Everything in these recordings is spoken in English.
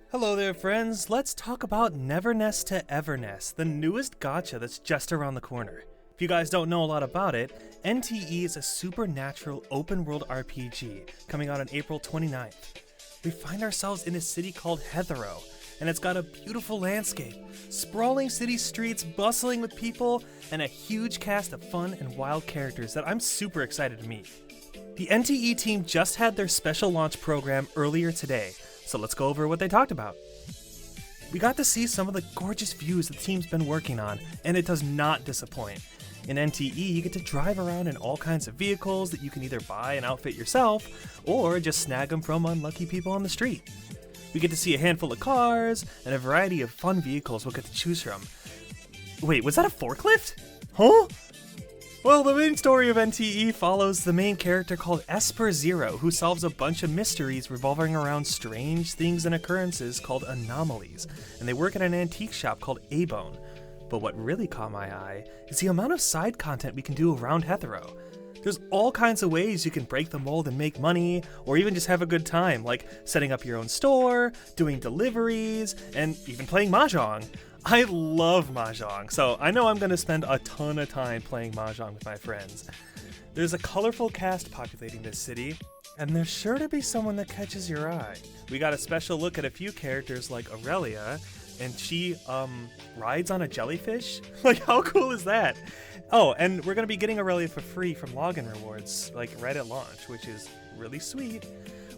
Hello there, friends. Let's talk about Neverness to Everness, the newest gacha that's just around the corner. If you guys don't know a lot about it, NTE is a supernatural open-world RPG coming out on April 29th. We find ourselves in a city called Hetero, and it's got a beautiful landscape, sprawling city streets bustling with people, and a huge cast of fun and wild characters that I'm super excited to meet. The NTE team just had their special launch program earlier today, so let's go over what they talked about. We got to see some of the gorgeous views the team's been working on, and it does not disappoint. In NTE, you get to drive around in all kinds of vehicles that you can either buy and outfit yourself, or just snag them from unlucky people on the street. We get to see a handful of cars, and a variety of fun vehicles we'll get to choose from. Wait, was that a forklift? Huh? Well, the main story of NTE follows the main character called Esper Zero, who solves a bunch of mysteries revolving around strange things and occurrences called anomalies, and they work at an antique shop called A-Bone. But what really caught my eye is the amount of side content we can do around Hetero. There's all kinds of ways you can break the mold and make money, or even just have a good time, like setting up your own store, doing deliveries, and even playing Mahjong. I love Mahjong, so I know I'm going to spend a ton of time playing Mahjong with my friends. There's a colorful cast populating this city, and there's sure to be someone that catches your eye. We got a special look at a few characters like Aurelia, and she, rides on a jellyfish? Like, how cool is that? Oh, and we're going to be getting Aurelia for free from login rewards, like right at launch, which is really sweet.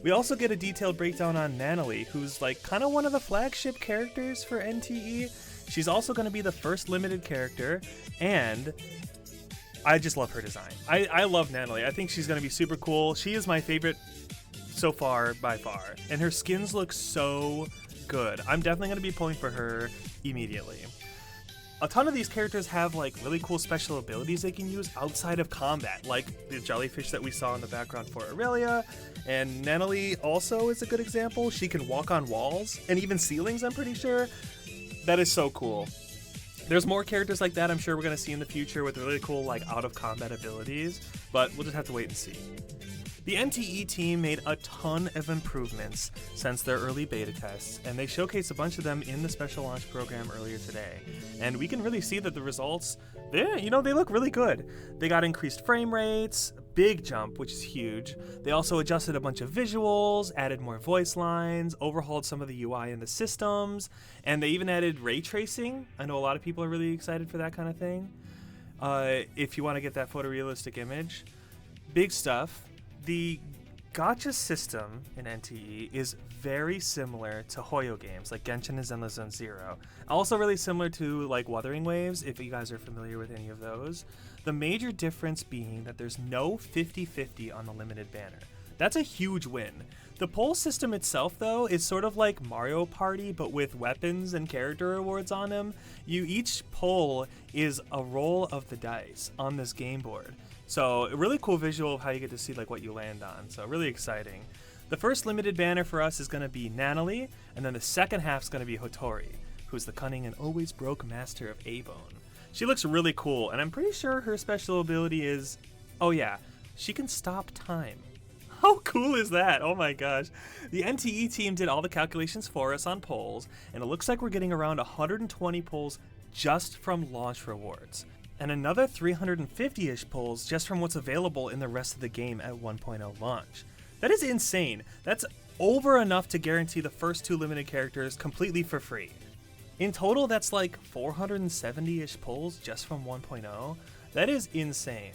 We also get a detailed breakdown on Nanalie, who's like kind of one of the flagship characters for NTE. She's also going to be the first limited character, and I just love her design. I love Nanalie. I think she's going to be super cool. She is my favorite so far by far, and her skins look so good. I'm definitely going to be pulling for her immediately. A ton of these characters have like really cool special abilities they can use outside of combat, like the jellyfish that we saw in the background for Aurelia, and Nanalie also is a good example. She can walk on walls and even ceilings, I'm pretty sure. That is so cool. There's more characters like that I'm sure we're going to see in the future with really cool like out of combat abilities, but we'll just have to wait and see. The NTE team made a ton of improvements since their early beta tests, and they showcased a bunch of them in the special launch program earlier today. And we can really see that the results, they look really good. They got increased frame rates, big jump, which is huge. They also adjusted a bunch of visuals, added more voice lines, overhauled some of the UI in the systems, and they even added ray tracing. I know a lot of people are really excited for that kind of thing. If you want to get that photorealistic image. Big stuff. The gacha system in NTE is very similar to Hoyo games like Genshin and Zenless Zone Zero. Also really similar to like Wuthering Waves, if you guys are familiar with any of those. The major difference being that there's no 50-50 on the limited banner. That's a huge win. The poll system itself, though, is sort of like Mario Party, but with weapons and character rewards on them. Each poll is a roll of the dice on this game board. So a really cool visual of how you get to see like what you land on. So really exciting. The first limited banner for us is going to be Nanalie, and then the second half is going to be Hotori, who's the cunning and always broke master of A-Bone. She looks really cool, and I'm pretty sure her special ability is, oh yeah, she can stop time. How cool is that? Oh my gosh. The NTE team did all the calculations for us on polls, and it looks like we're getting around 120 polls just from launch rewards, and another 350-ish polls just from what's available in the rest of the game at 1.0 launch. That is insane. That's over enough to guarantee the first two limited characters completely for free. In total, that's like 470-ish polls just from 1.0. That is insane.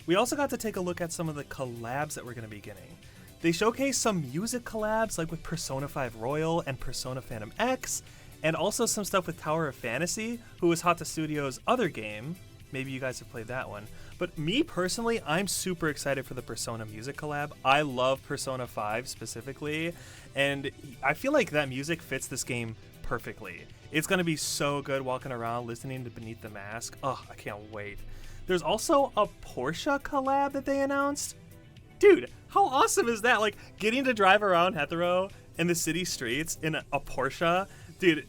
We also got to take a look at some of the collabs that we're going to be getting. They showcased some music collabs like with Persona 5 Royal and Persona Phantom X, and also some stuff with Tower of Fantasy, who was Hata Studio's other game. Maybe you guys have played that one. But me personally, I'm super excited for the Persona music collab. I love Persona 5 specifically, and I feel like that music fits this game perfectly. It's going to be so good walking around listening to Beneath the Mask. Oh, I can't wait. There's also a Porsche collab that they announced. Dude, how awesome is that? Like, getting to drive around Hetero in the city streets in a Porsche. Dude,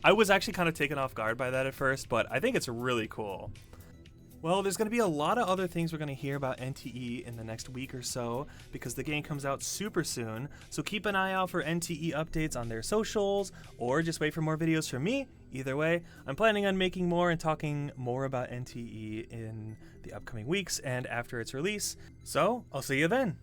I was actually kind of taken off guard by that at first, but I think it's really cool. Well, there's going to be a lot of other things we're going to hear about NTE in the next week or so because the game comes out super soon. So keep an eye out for NTE updates on their socials or just wait for more videos from me. Either way, I'm planning on making more and talking more about NTE in the upcoming weeks and after its release. So I'll see you then.